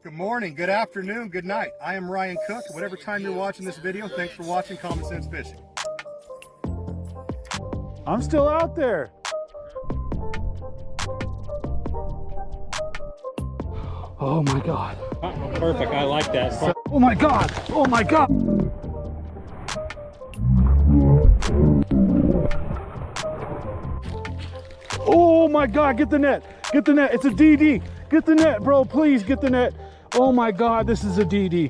Good morning, good afternoon, good night. I am Ryan Cook. Whatever time you're watching this video, thanks for watching Common Sense Fishing. I'm still out there. Oh my God. Perfect, I like that. Oh my God, oh my God. Oh my God, get the net, it's a DD. Get the net, bro, please get the net. Oh my God, this is a DD.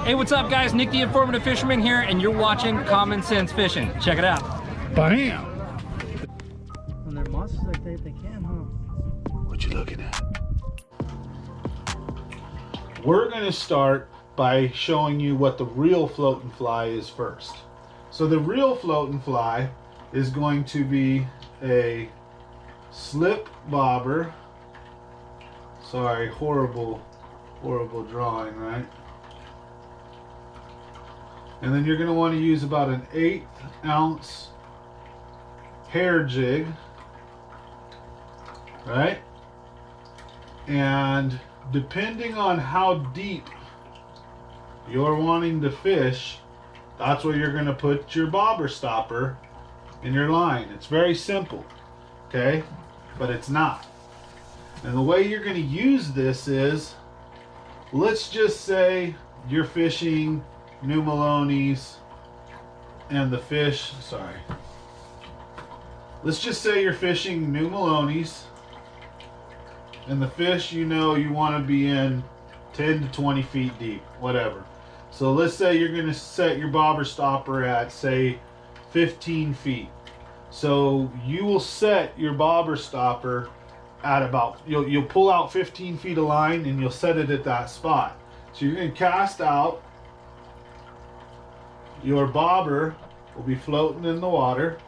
Hey, what's up guys? Nick the Informative Fisherman here, and you're watching Common Sense Fishing. Check it out. Bam. When they're monsters like that, they can, huh? What you looking at? We're gonna start by showing you what the real floating fly is first. So the real floating fly is going to be a slip bobber. Sorry, horrible drawing, right? And then you're going to want to use about an 1/8 ounce hair jig, right? And depending on how deep you're wanting to fish, that's where you're going to put your bobber stopper in your line. It's very simple, okay? But it's not. And the way you're going to use this is, let's just say you're fishing New Maloney's and the fish, let's just say you're fishing New Maloney's and the fish, you know, you want to be in 10 to 20 feet deep, whatever. So let's say you're going to set your bobber stopper at, say, 15 feet. So you will set your bobber stopper at about, you'll pull out 15 feet of line and you'll set it at that spot. So you're going to cast out. Your bobber will be floating in the water,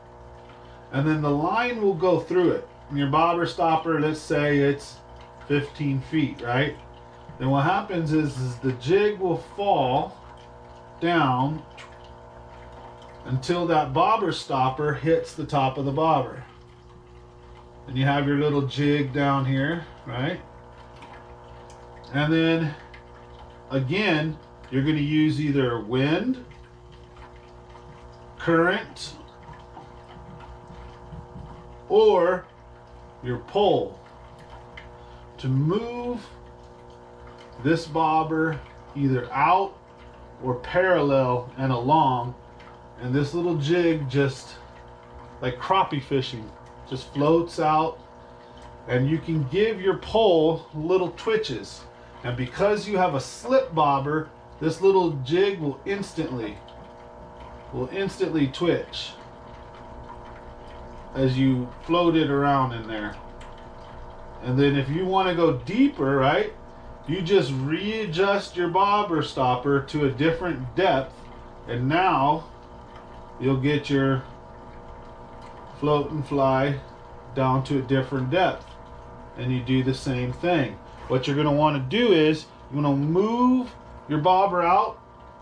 and then the line will go through it. And your bobber stopper, let's say it's 15 feet, right? Then what happens is the jig will fall down until that bobber stopper hits the top of the bobber. And you have your little jig down here, right? And then again, you're going to use either wind, current, or your pole to move this bobber either out or parallel and along, and this little jig, just like crappie fishing, just floats out, and you can give your pole little twitches. And because you have a slip bobber, this little jig will instantly twitch as you float it around in there. And then if you want to go deeper, right, you just readjust your bobber stopper to a different depth, and now you'll get your floating fly down to a different depth. And you do the same thing. What you're going to want to do is you're going to move your bobber out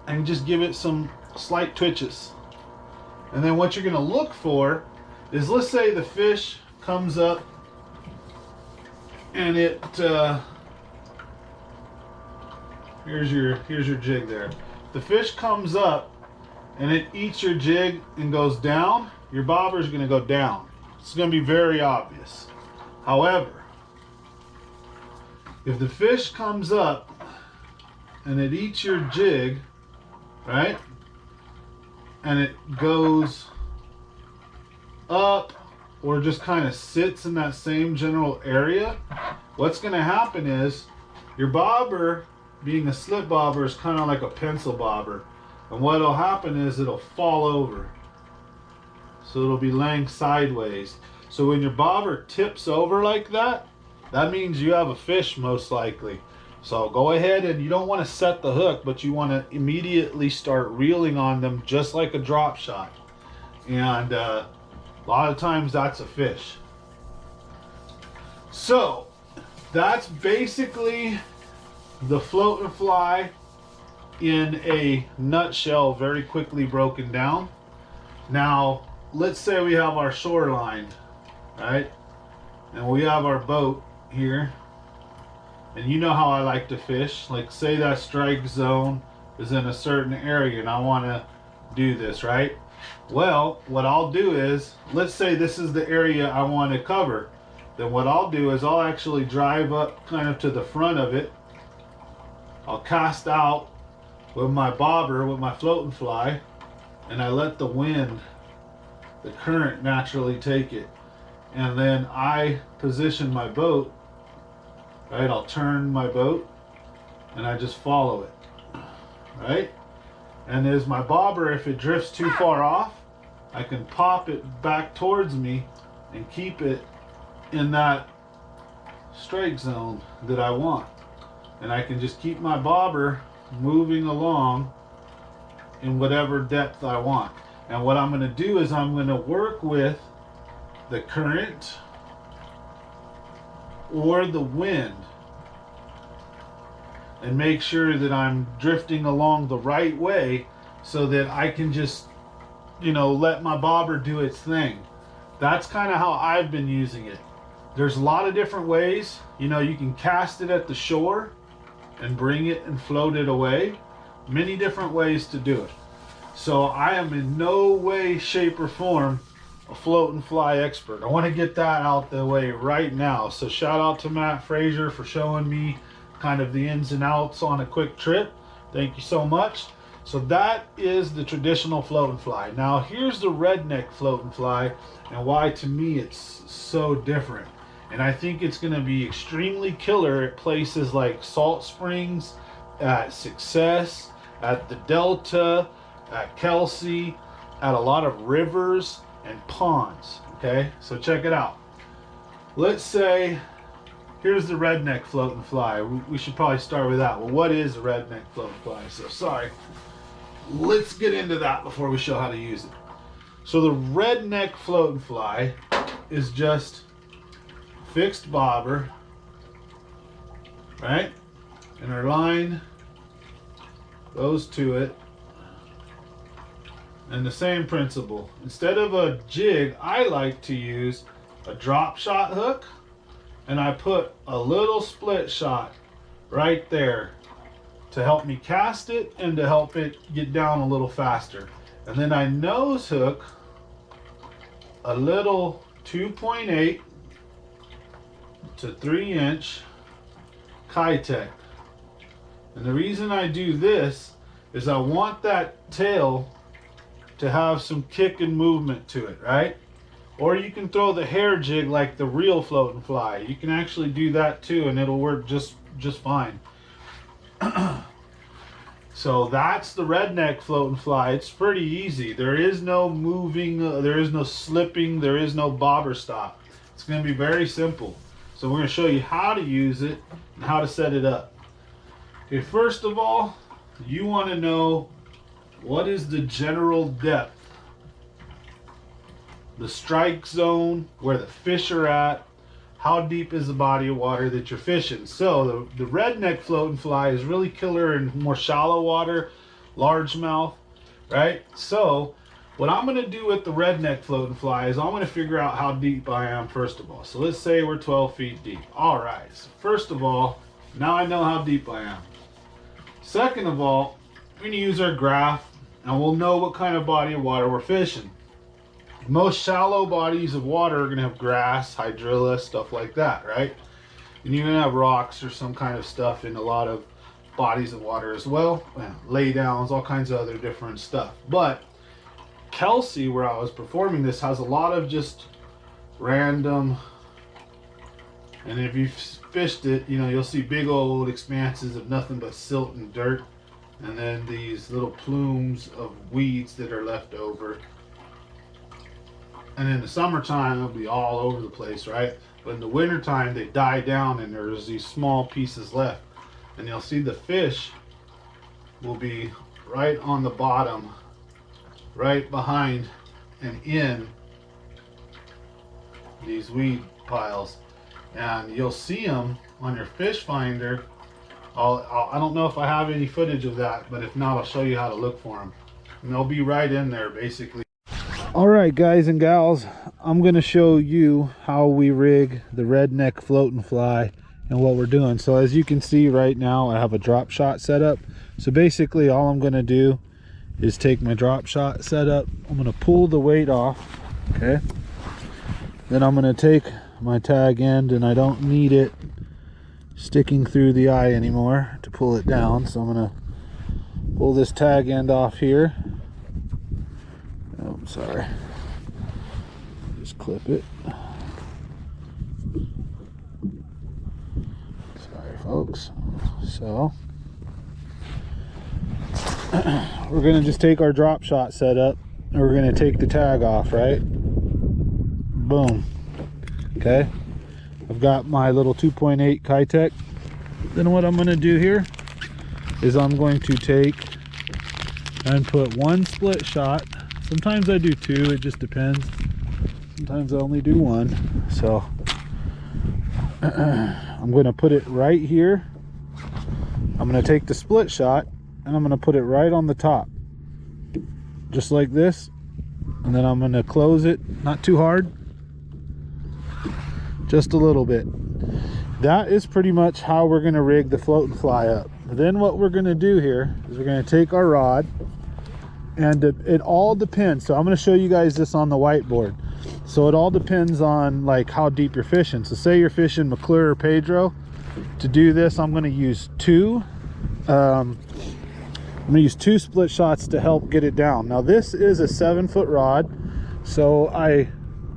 and just give it some slight twitches. And then what you're going to look for is, let's say the fish comes up and it here's your jig there. The fish comes up and it eats your jig and goes down, your bobber is going to go down. It's going to be very obvious. However, if the fish comes up and it eats your jig, right, and it goes up or just kind of sits in that same general area, what's going to happen is your bobber, being a slip bobber, is kind of like a pencil bobber, and what will happen is it'll fall over, so it'll be laying sideways. So when your bobber tips over like that, that means you have a fish most likely. So go ahead, and you don't want to set the hook, but you want to immediately start reeling on them just like a drop shot. And a lot of times that's a fish. So that's basically the floating fly in a nutshell, very quickly broken down. Now, let's say we have our shoreline, right? and we have our boat here. And you know how I like to fish. Like say that strike zone is in a certain area and I want to do this, right? Well, what I'll do is, let's say this is the area I want to cover. Then what I'll do is I'll actually drive up kind of to the front of it. I'll cast out with my bobber, with my floating fly, and I let the wind, the current naturally take it. And then I position my boat. Right, I'll turn my boat and I just follow it, right? And as my bobber, if it drifts too far off, I can pop it back towards me and keep it in that strike zone that I want. And I can just keep my bobber moving along in whatever depth I want. And what I'm going to do is I'm going to work with the current or the wind and make sure that I'm drifting along the right way so that I can just, you know, let my bobber do its thing. That's kind of how I've been using it. There's a lot of different ways. You know, you can cast it at the shore and bring it and float it away. Many different ways to do it. So I am in no way, shape, or form a float and fly expert. I want to get that out the way right now. So shout out to Matt Frazier for showing me kind of the ins and outs on a quick trip. Thank you so much. So that is the traditional float and fly. Now here's the redneck float and fly, and why to me it's so different. And I think it's going to be extremely killer at places like Salt Springs, at Success, at the Delta, at Kelsey, at a lot of rivers and ponds. Okay, so check it out. Let's say here's the redneck float and fly. We should probably start with that. Well, what is a redneck float and fly? So sorry, let's get into that before we show how to use it. So the redneck float and fly is just fixed bobber, right? And our line goes to it. And the same principle. Instead of a jig, I like to use a drop shot hook, and I put a little split shot right there to help me cast it and to help it get down a little faster. And then I nose hook a little 2.8 to 3 inch Kitech. And the reason I do this is I want that tail to have some kick and movement to it, right? Or you can throw the hair jig like the real float and fly. You can actually do that too, and it'll work just fine. So that's the redneck float and fly. It's pretty easy. There is no moving, there is no slipping, there is no bobber stop. It's going to be very simple. So we're going to show you how to use it and how to set it up. Okay, first of all, you want to know what is the general depth, the strike zone, where the fish are at, how deep is the body of water that you're fishing. So the redneck float and fly is really killer in more shallow water, largemouth, right? So what I'm going to do with the redneck float and fly is I'm going to figure out how deep I am first of all. So let's say we're 12 feet deep. All right, so first of all, now I know how deep I am. Second of all, we're going to use our graph and we'll know what kind of body of water we're fishing. Most shallow bodies of water are going to have grass, hydrilla, stuff like that, right? And you're going to have rocks or some kind of stuff in a lot of bodies of water as well. Lay downs, all kinds of other different stuff. But Kelsey, where I was performing this, has a lot of just random, and if you've fished it, you know, you'll see big old expanses of nothing but silt and dirt, and then these little plumes of weeds that are left over. And in the summertime, it'll be all over the place, right? But in the wintertime, they die down and there's these small pieces left. And you'll see the fish will be right on the bottom, right behind and in these weed piles. And you'll see them on your fish finder. I don't know if I have any footage of that, but if not, I'll show you how to look for them. And they'll be right in there, basically. All right, guys and gals, I'm going to show you how we rig the Redneck float and fly and what we're doing. So as you can see right now, I have a drop shot set up. So basically all I'm going to do is take my drop shot setup. I'm going to pull the weight off, okay? Then I'm going to take my tag end, and I don't need it sticking through the eye anymore to pull it down. So I'm going to pull this tag end off here. Oh, I'm sorry. Just clip it. Sorry, folks. So we're gonna just take our drop shot setup, and we're gonna take the tag off, right? Boom. Okay. I've got my little 2.8 Kitech. Then what I'm gonna do here is I'm going to take and put one split shot. Sometimes I do two, it just depends. Sometimes I only do one. So I'm going to put it right here. I'm going to take the split shot and I'm going to put it right on the top. Just like this. And then I'm going to close it, not too hard. Just a little bit. That is pretty much how we're going to rig the float and fly up. Then what we're going to do here is we're going to take our rod. And it all depends. So I'm going to show you guys this on the whiteboard. So it all depends on like how deep you're fishing. So say you're fishing McClure or Pedro. To do this, I'm going to use two split shots to help get it down. Now this is a 7-foot rod, so I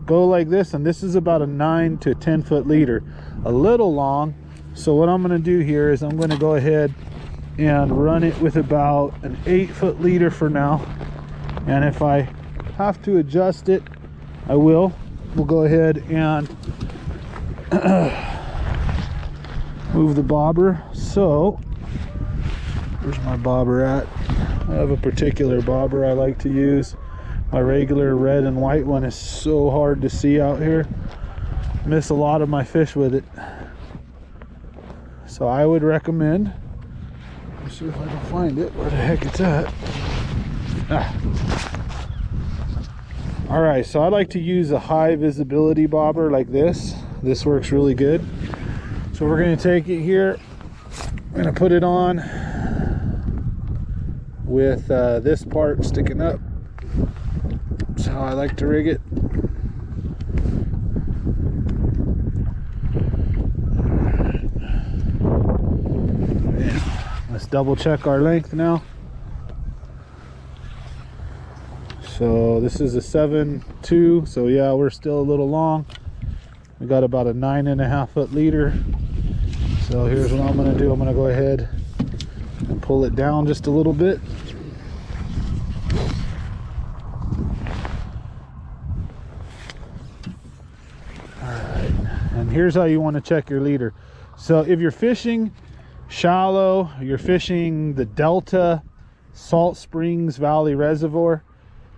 go like this, and this is about a 9 to 10 foot leader, a little long. So what I'm going to do here is I'm going to go ahead and run it with about an 8-foot leader for now, and if I have to adjust it, I will. We'll go ahead and move the bobber. So where's my bobber at? I have a particular bobber I like to use. My regular red and white one is so hard to see out here. Miss a lot of my fish with it. So I would recommend, let's see if I can find it, where the heck it's at. All right, so I like to use a high visibility bobber like this. This works really good. So we're going to take it here, we're going to put it on with this part sticking up. That's how I like to rig it. Let's double check our length now. So this is a 7.2, so yeah, we're still a little long. We got about a 9.5 foot leader. So here's what I'm going to do. I'm going to go ahead and pull it down just a little bit. Alright, and here's how you want to check your leader. So if you're fishing shallow, you're fishing the Delta, Salt Springs Valley Reservoir,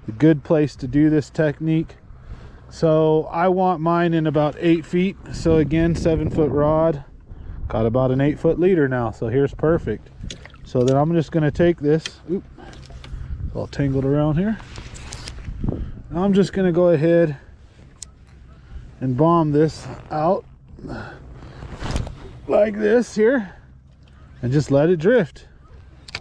a good place to do this technique. So I want mine in about 8 feet. So again, 7-foot rod, got about an 8-foot leader now. So here's perfect. So then I'm just going to take this, oop, it's all tangled around here. I'm just going to go ahead and bomb this out like this here and just let it drift.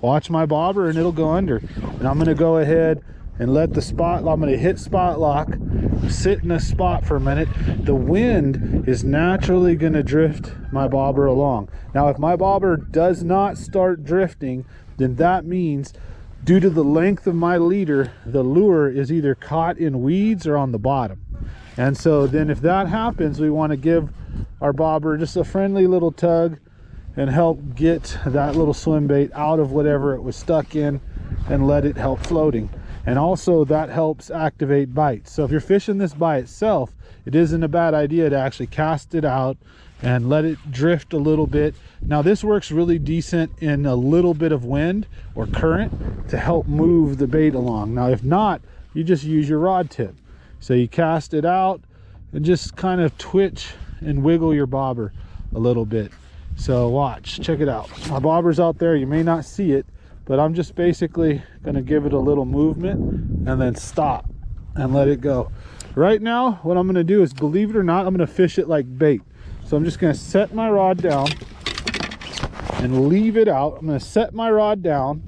Watch my bobber and it'll go under. And I'm going to go ahead and let the spot, I'm going to hit spot lock, sit in a spot for a minute. The wind is naturally going to drift my bobber along. Now if my bobber does not start drifting, then that means due to the length of my leader, the lure is either caught in weeds or on the bottom. And so then if that happens, we want to give our bobber just a friendly little tug and help get that little swim bait out of whatever it was stuck in and let it help floating. And also that helps activate bites. So if you're fishing this by itself, it isn't a bad idea to actually cast it out and let it drift a little bit. Now this works really decent in a little bit of wind or current to help move the bait along. Now if not, you just use your rod tip. So you cast it out and just kind of twitch and wiggle your bobber a little bit. So watch, check it out. My bobber's out there, you may not see it, but I'm just basically going to give it a little movement and then stop. and let it go. Right now, what I'm gonna do is, believe it or not, I'm gonna fish it like bait. So I'm just gonna set my rod down and leave it out. I'm gonna set my rod down.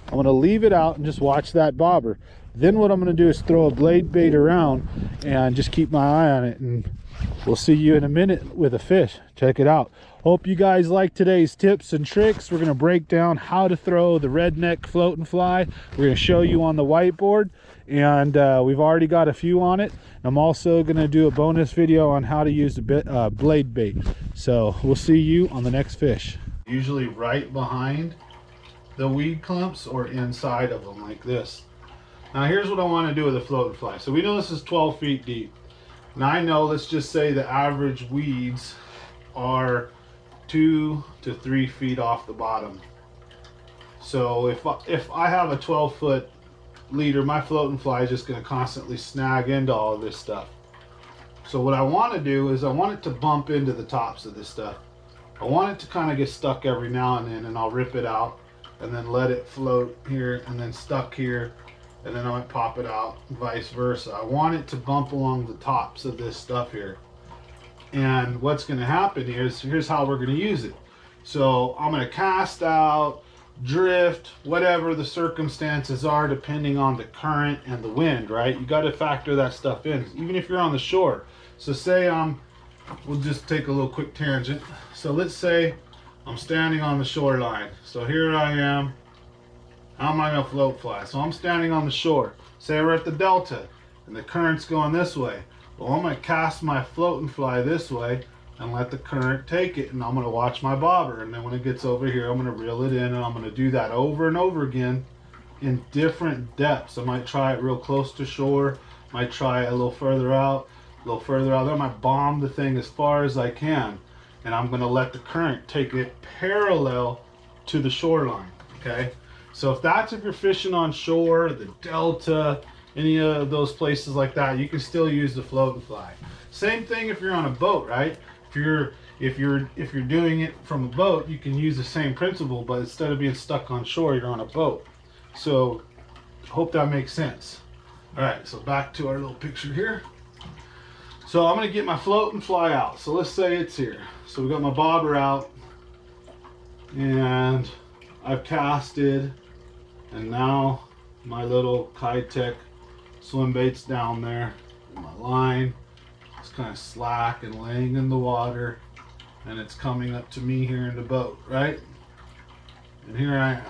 I'm gonna leave it out and just watch that bobber. Then what I'm gonna do is throw a blade bait around and just keep my eye on it, and we'll see you in a minute with a fish. Check it out. Hope you guys like today's tips and tricks. We're gonna break down how to throw the Redneck float and fly. We're gonna show you on the whiteboard, and we've already got a few on it. I'm also gonna do a bonus video on how to use the blade bait. So we'll see you on the next fish. Usually right behind the weed clumps or inside of them like this. Now here's what I want to do with a float and fly. So we know this is 12 feet deep. Now I know, let's just say the average weeds are 2 to 3 feet off the bottom. So if I have a 12-foot leader, my float and fly is just going to constantly snag into all of this stuff. So what I want to do is I want it to bump into the tops of this stuff. I want it to kind of get stuck every now and then, and I'll rip it out and then let it float here and then stuck here, and then I might pop it out, vice versa. I want it to bump along the tops of this stuff here. And what's going to happen here is, here's how we're going to use it. So I'm going to cast out, drift, whatever the circumstances are, depending on the current and the wind, right? You got to factor that stuff in, even if you're on the shore. So say we'll just take a little quick tangent. So let's say I'm standing on the shoreline. So here I am. How am I going to float fly? So I'm standing on the shore. Say we're at the delta and the current's going this way. Well, I'm going to cast my float and fly this way and let the current take it, and I'm going to watch my bobber, and then when it gets over here I'm going to reel it in, and I'm going to do that over and over again in different depths. I might try it real close to shore, might try it a little further out, then I might bomb the thing as far as I can, and I'm going to let the current take it parallel to the shoreline. Okay, so if you're fishing on shore, the delta, any of those places like that, you can still use the float and fly. Same thing if you're on a boat, right? If you're doing it from a boat, you can use the same principle, but instead of being stuck on shore, you're on a boat. So hope that makes sense. All right, so back to our little picture here. So I'm gonna get my float and fly out. So let's say it's here. So we got my bobber out, and I've casted, and now my little Kitech swim bait's down there. My line is kind of slack and laying in the water, and it's coming up to me here in the boat, right? And here I am.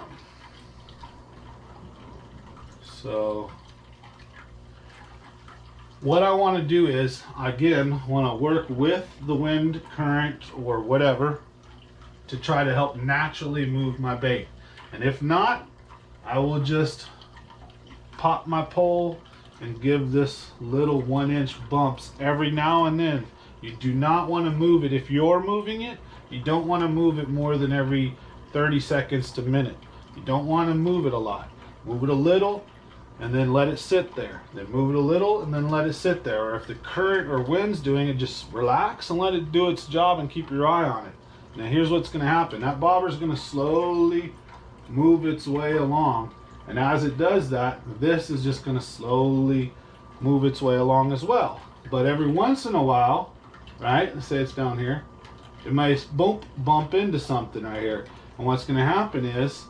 So what I want to do is, again, want to work with the wind, current, or whatever to try to help naturally move my bait. And if not, I will just pop my pole and give this little 1-inch bumps every now and then. You do not want to move it. If you're moving it, you don't want to move it more than every 30 seconds to a minute. You don't want to move it a lot. Move it a little and then let it sit there. Then move it a little and then let it sit there. Or if the current or wind's doing it, just relax and let it do its job and keep your eye on it. Now here's what's going to happen. That bobber's going to slowly move its way along. And as it does that, this is just going to slowly move its way along as well. But every once in a while, right, let's say it's down here, it might bump into something right here. And what's going to happen is,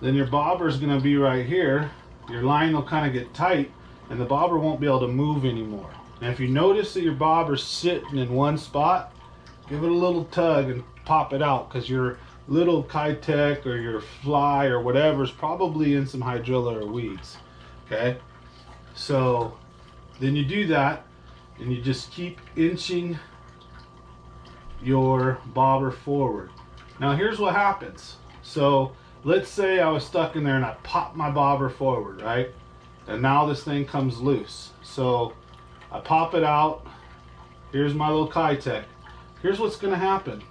then your bobber is going to be right here. Your line will kind of get tight, and the bobber won't be able to move anymore. Now if you notice that your bobber's sitting in one spot, give it a little tug and pop it out, because your little Kitech or your fly or whatever is probably in some hydrilla or weeds. Okay, so then you do that and you just keep inching your bobber forward. Now here's what happens. So let's say I was stuck in there and I pop my bobber forward, right? And now this thing comes loose. So I pop it out. Here's my little Kitech. Here's what's going to happen.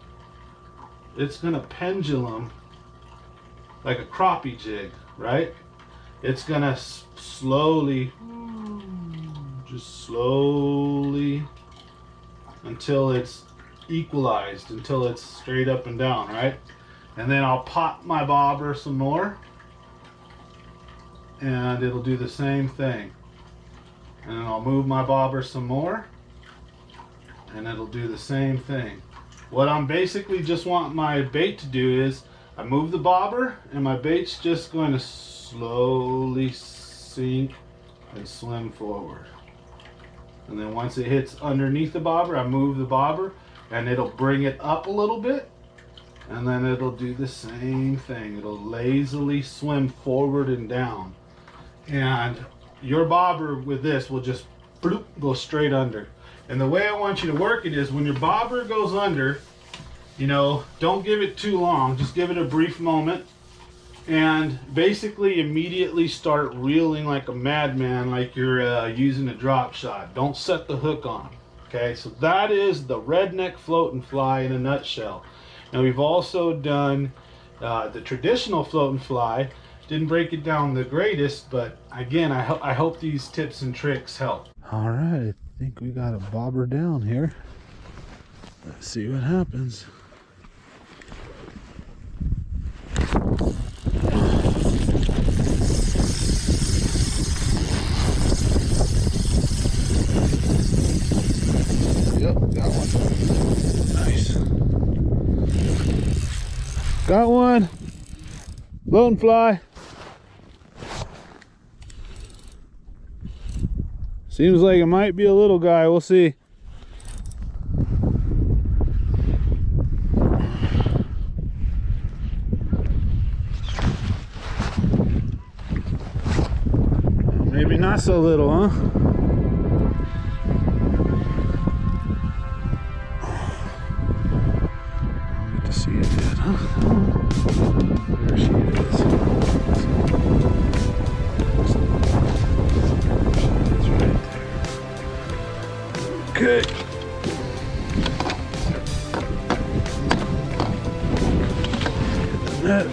It's going to pendulum like a crappie jig, right? It's going to slowly, just slowly, until it's equalized, until it's straight up and down, right? And then I'll pop my bobber some more, and it'll do the same thing. And then I'll move my bobber some more, and it'll do the same thing. What I'm basically just want my bait to do is I move the bobber and my bait's just going to slowly sink and swim forward. And then once it hits underneath the bobber, I move the bobber and it'll bring it up a little bit, and then it'll do the same thing. It'll lazily swim forward and down. And your bobber with this will just bloop, go straight under. And the way I want you to work it is when your bobber goes under, you know, don't give it too long. Just give it a brief moment and basically immediately start reeling like a madman, like you're using a drop shot. Don't set the hook on. Okay, so that is the redneck float and fly in a nutshell. Now we've also done the traditional float and fly. Didn't break it down the greatest, but again, I hope these tips and tricks help. All right, I think we got a bobber down here. Let's see what happens. Yep, got one. Nice. Got one. Float and fly. Seems like it might be a little guy. We'll see. Maybe not so little, huh? I need to see it yet, huh? There she is. Okay. Hit the net.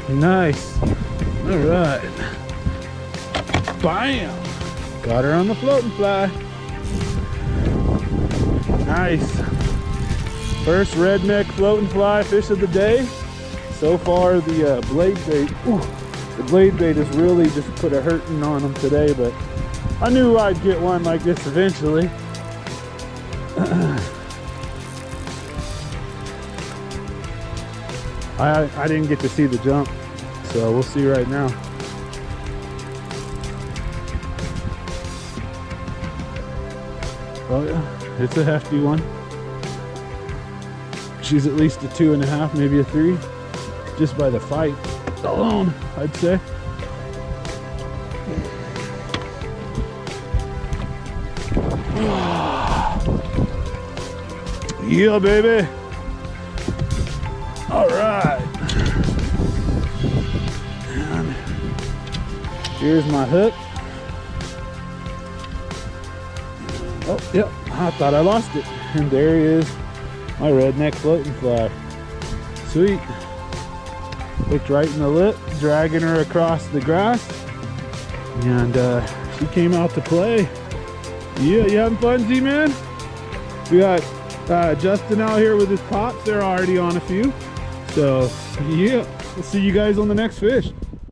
Nice. All right. Bam. Got her on the float and fly. Nice. First redneck float and fly fish of the day. So far the blade bait, the blade bait has really just put a hurting on them today, but I knew I'd get one like this eventually. I didn't get to see the jump, so we'll see right now. Oh yeah, it's a hefty one. She's at least a 2.5, maybe a 3, just by the fight alone, I'd say. Yeah, baby. All right. And here's my hook. Oh, yep. I thought I lost it. And there he is. My redneck float and fly. Sweet. Hooked right in the lip, dragging her across the grass. And she came out to play. Yeah, you having fun, Z-Man? We got Justin out here with his pops. They're already on a few. So, yeah, we'll see you guys on the next fish.